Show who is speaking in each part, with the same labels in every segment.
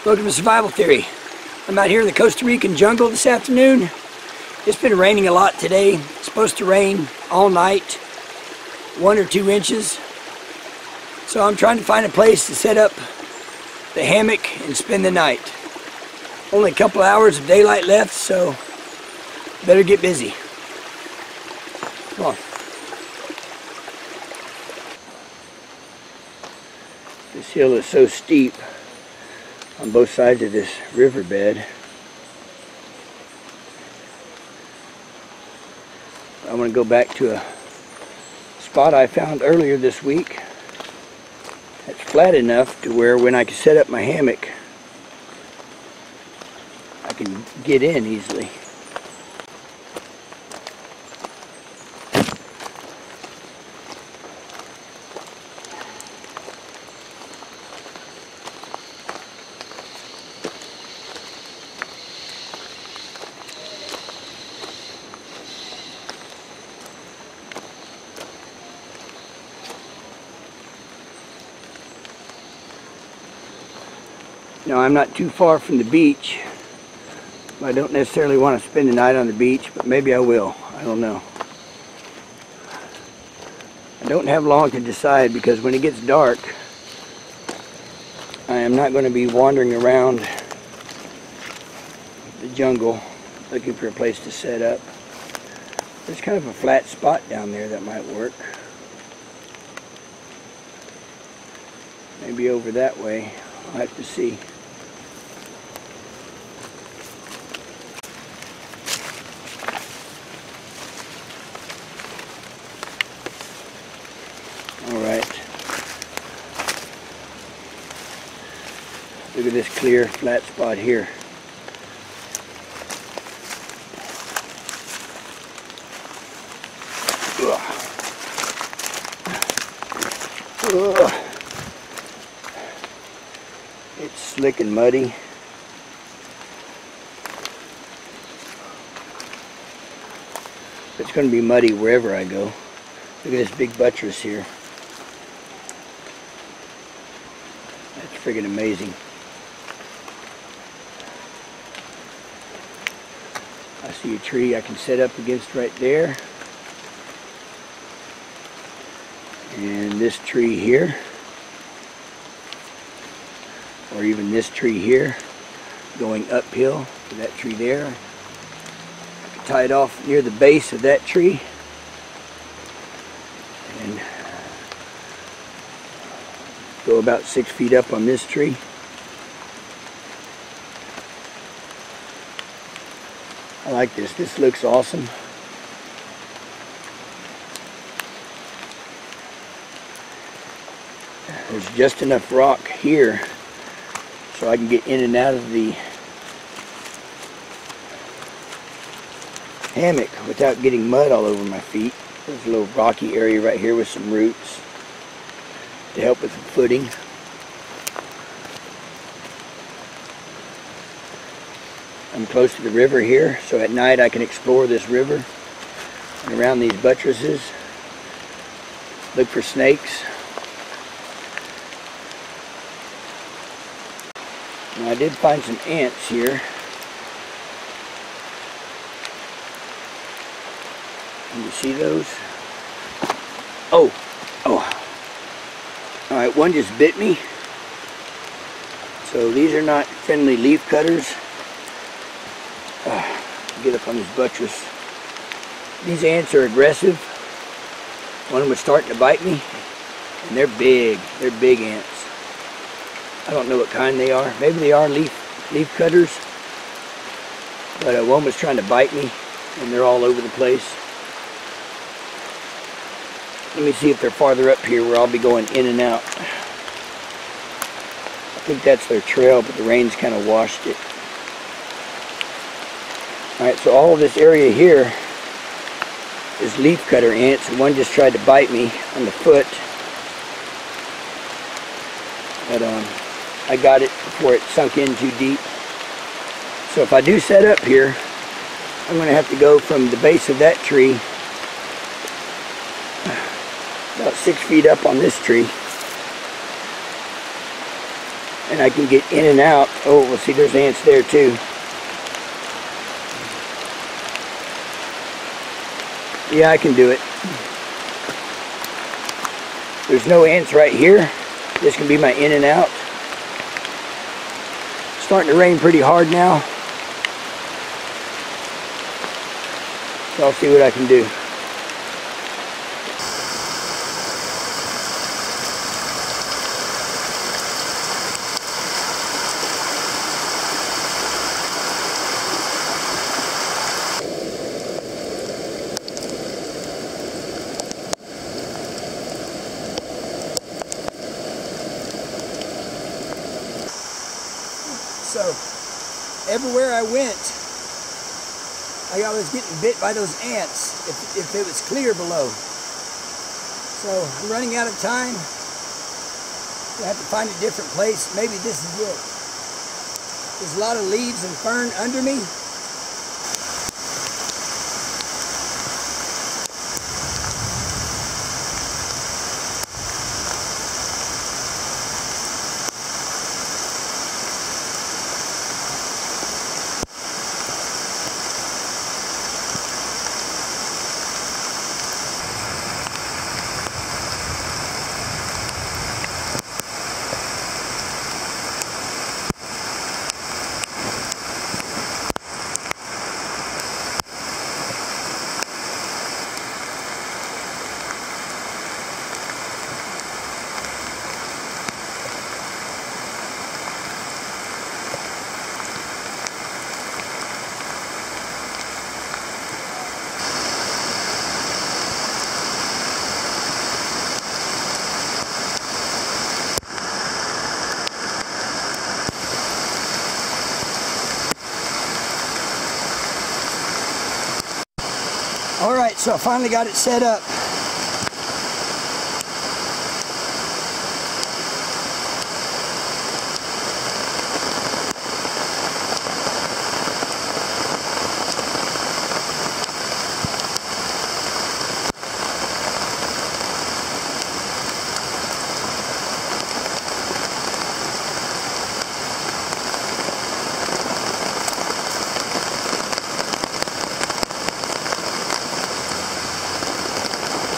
Speaker 1: Welcome to Survival Theory. I'm out here in the Costa Rican jungle this afternoon. It's been raining a lot today. It's supposed to rain all night, 1 or 2 inches. So I'm trying to find a place to set up the hammock and spend the night. Only a couple hours of daylight left, so better get busy. Come on. This hill is so steep on both sides of this riverbed. I want to go back to a spot I found earlier this week that's flat enough to where when I can set up my hammock, I can get in easily. Now, I'm not too far from the beach. I don't necessarily want to spend the night on the beach, but maybe I will. I don't know. I don't have long to decide because when it gets dark, I am not going to be wandering around the jungle looking for a place to set up. There's kind of a flat spot down there that might work. Maybe over that way. I'll have to see. Alright. Look at this clear, flat spot here. Ugh. It's slick and muddy. It's going to be muddy wherever I go. Look at this big buttress here. That's friggin' amazing. I see a tree I can set up against right there. And this tree here. Or even this tree here, going uphill to that tree there. I can tie it off near the base of that tree. And go about 6 feet up on this tree. I like this. This looks awesome. There's just enough rock here so I can get in and out of the hammock without getting mud all over my feet. There's a little rocky area right here with some roots to help with the footing. I'm close to the river here, so at night I can explore this river and around these buttresses, look for snakes. Now, I did find some ants here. Can you see those? Oh. Alright, one just bit me. So these are not friendly leaf cutters. Get up on this buttress. These ants are aggressive. One was starting to bite me. And they're big. They're big ants. I don't know what kind they are. Maybe they are leaf cutters. But one was trying to bite me, and they're all over the place. Let me see if they're farther up here where I'll be going in and out. I think that's their trail, but the rain's kind of washed it. Alright, so all of this area here is leaf cutter ants, and one just tried to bite me on the foot. But I got it before it sunk in too deep. So if I do set up here, I'm going to have to go from the base of that tree about 6 feet up on this tree and I can get in and out. Oh, well, see, there's ants there too. Yeah, I can do it. There's no ants right here. This can be my in and out. Starting to rain pretty hard now. So I'll see what I can do. So, everywhere I went, I was getting bit by those ants if it was clear below. So, I'm running out of time. I have to find a different place. Maybe this is it. There's a lot of leaves and fern under me. Alright, so I finally got it set up.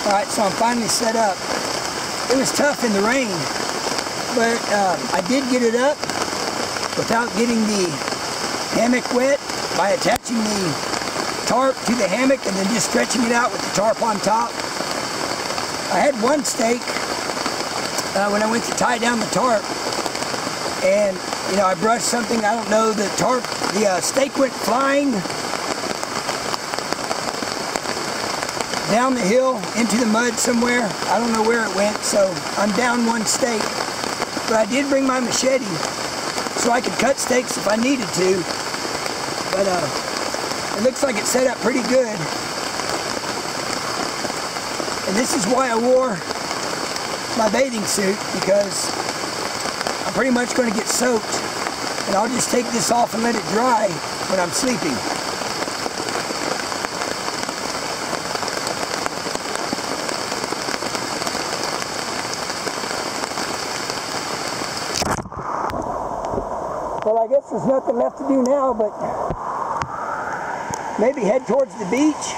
Speaker 1: Alright, so I'm finally set up. It was tough in the rain, but I did get it up without getting the hammock wet by attaching the tarp to the hammock and then just stretching it out with the tarp on top. I had one stake when I went to tie down the tarp, and I brushed something, I don't know, the stake went flying down the hill into the mud somewhere. I don't know where it went, so I'm down one stake. But I did bring my machete so I could cut stakes if I needed to. But it looks like it's set up pretty good. And this is why I wore my bathing suit, because I'm pretty much going to get soaked. And I'll just take this off and let it dry when I'm sleeping. Well, I guess there's nothing left to do now, but maybe head towards the beach.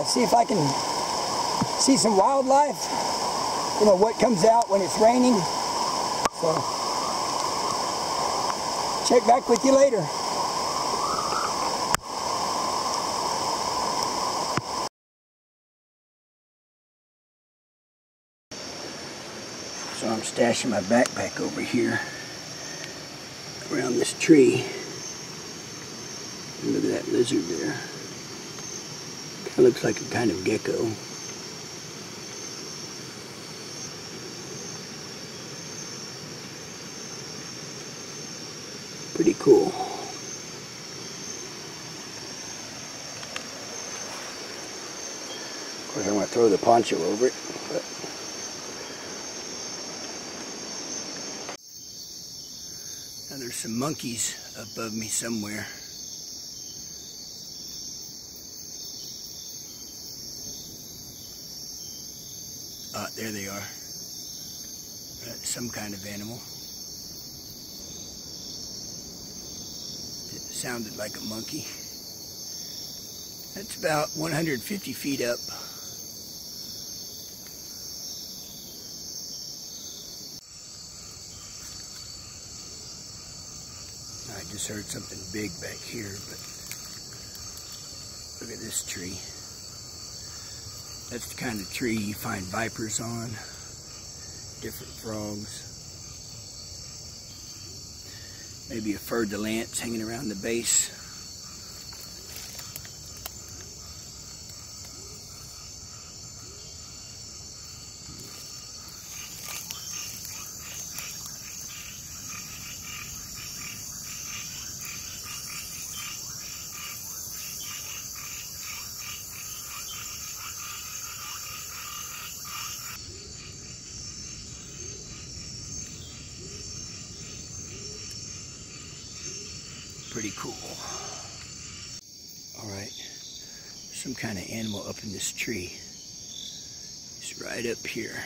Speaker 1: See if I can see some wildlife. What comes out when it's raining. So, check back with you later. So I'm stashing my backpack over here around this tree. And look at that lizard there. Kind of looks like a kind of gecko. Pretty cool. Of course, I'm going to throw the poncho over it. But now there's some monkeys above me somewhere. There they are. Let's some kind of animal. It sounded like a monkey. That's about 150 feet up. I just heard something big back here, but look at this tree. That's the kind of tree you find vipers on, different frogs. Maybe a fer-de-lance hanging around the base. Pretty cool. All right, some kind of animal up in this tree. It's right up here.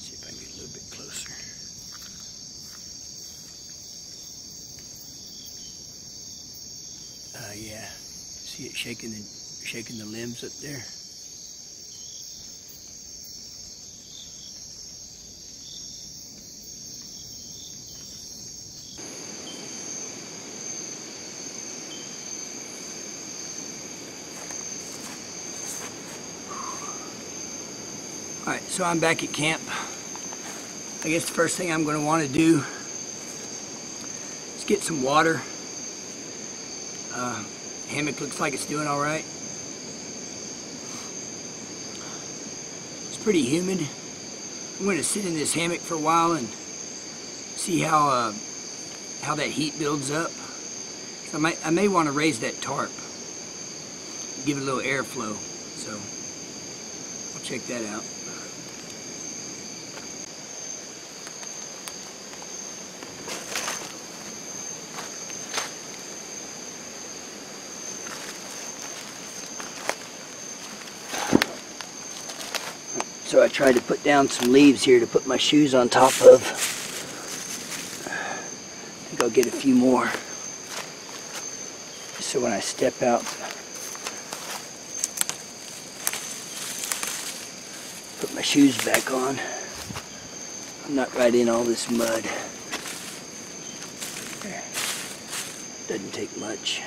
Speaker 1: See if I can get a little bit closer. Yeah, see it shaking the limbs up there. Alright, so I'm back at camp. I guess the first thing I'm going to want to do is get some water. Hammock looks like it's doing alright. It's pretty humid. I'm going to sit in this hammock for a while and see how that heat builds up. So I may want to raise that tarp, give it a little airflow. So I'll check that out. So I tried to put down some leaves here to put my shoes on top of. I think I'll get a few more, just so when I step out, put my shoes back on, I'm not right in all this mud. Doesn't take much.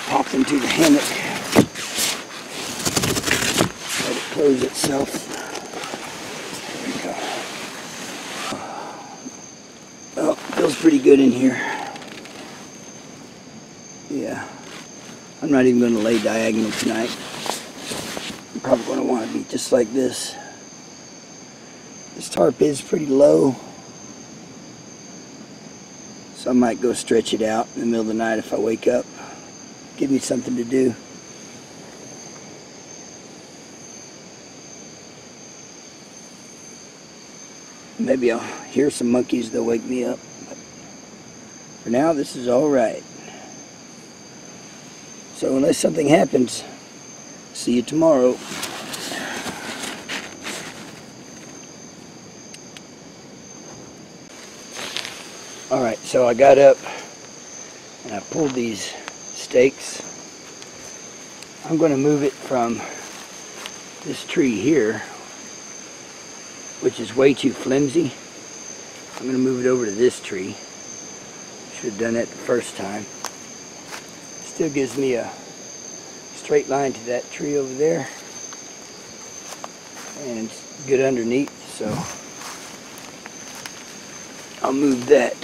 Speaker 1: Pop into the hammock, let it close itself. There we go. Well, feels pretty good in here. Yeah, I'm not even going to lay diagonal tonight. I'm probably going to want to be just like this. This tarp is pretty low, so I might go stretch it out in the middle of the night if I wake up. Give me something to do. Maybe I'll hear some monkeys, they'll wake me up. But for now, this is all right. So unless something happens, see you tomorrow. All right, so I got up and I pulled these stakes. I'm going to move it from this tree here, which is way too flimsy. I'm going to move it over to this tree. Should have done that the first time. Still gives me a straight line to that tree over there, and it's good underneath, so I'll move that.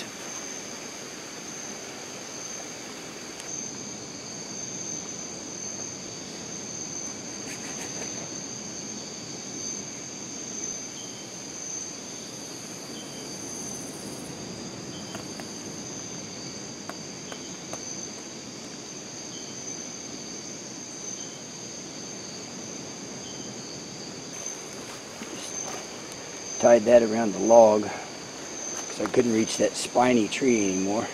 Speaker 1: tied that around the log because I couldn't reach that spiny tree anymore.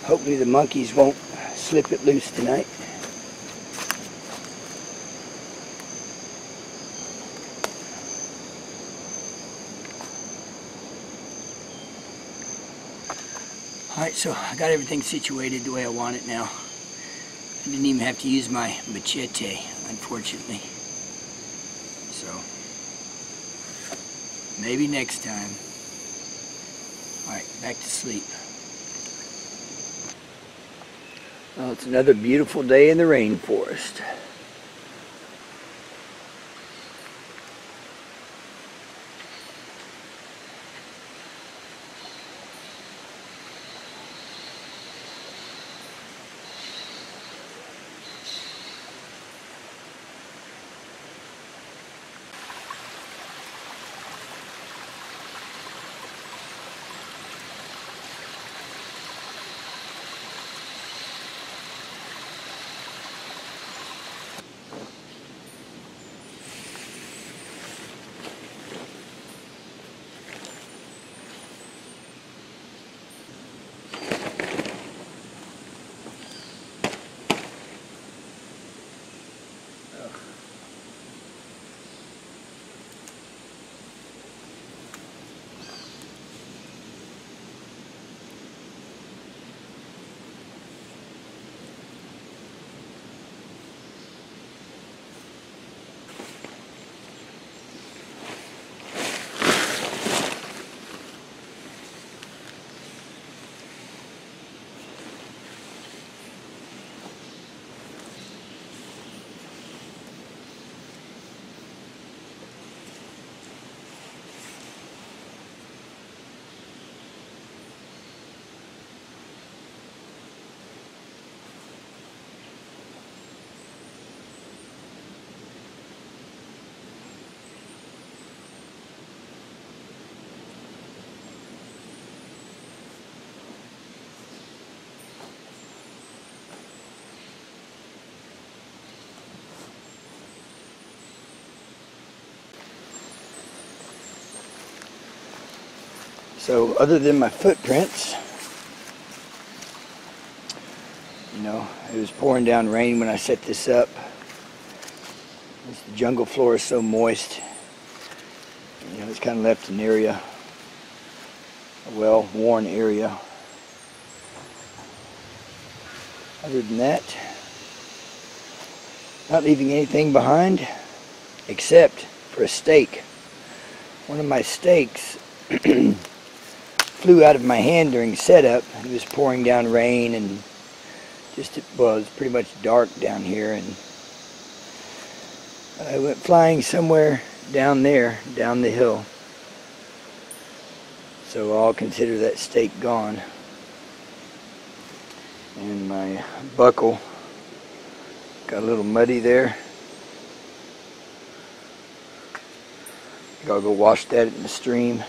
Speaker 1: Hopefully the monkeys won't slip it loose tonight. Alright, so I got everything situated the way I want it now. I didn't even have to use my machete, unfortunately. So, maybe next time. Alright, back to sleep. Well, it's another beautiful day in the rainforest. So other than my footprints, you know, it was pouring down rain when I set this up. The jungle floor is so moist. You know, it's kind of left an area, a well-worn area. Other than that, not leaving anything behind except for a stake. One of my stakes flew out of my hand during setup. It was pouring down rain and just, well, it was pretty much dark down here, and I went flying somewhere down there, down the hill. So I'll consider that stake gone. And my buckle got a little muddy there. I'll go wash that in the stream.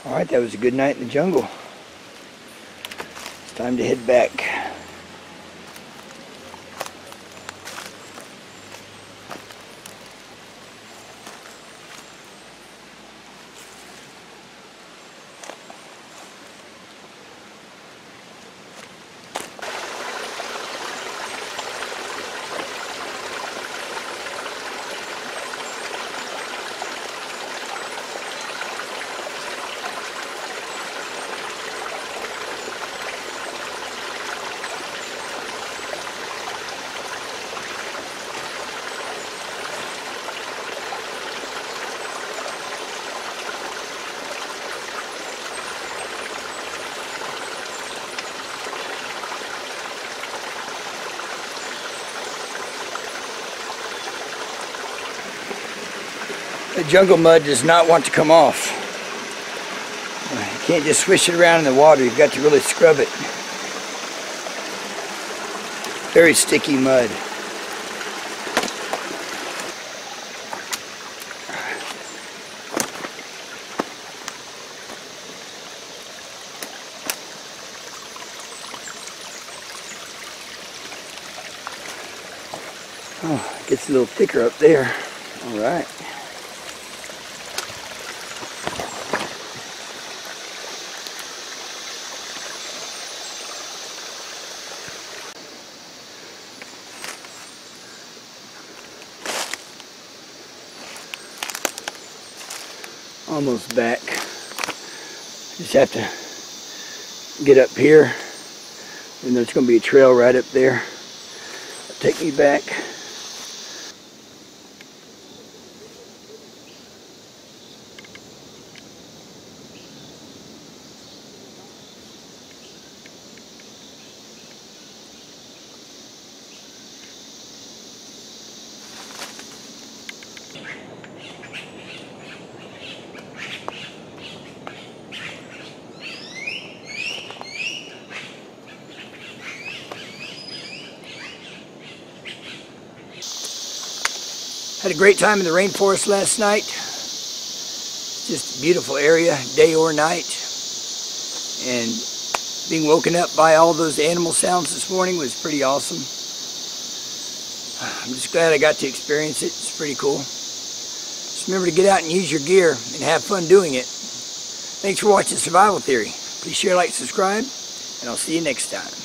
Speaker 1: Alright, that was a good night in the jungle. It's time to head back. The jungle mud does not want to come off. You can't just swish it around in the water. You've got to really scrub it. Very sticky mud. Oh, it gets a little thicker up there. All right. Almost back. Just have to get up here, and there's going to be a trail right up there. Take me back. Had a great time in the rainforest last night. Just a beautiful area, day or night. And being woken up by all those animal sounds this morning was pretty awesome. I'm just glad I got to experience it. It's pretty cool. Just remember to get out and use your gear and have fun doing it. Thanks for watching Survival Theory. Please share, like, subscribe, and I'll see you next time.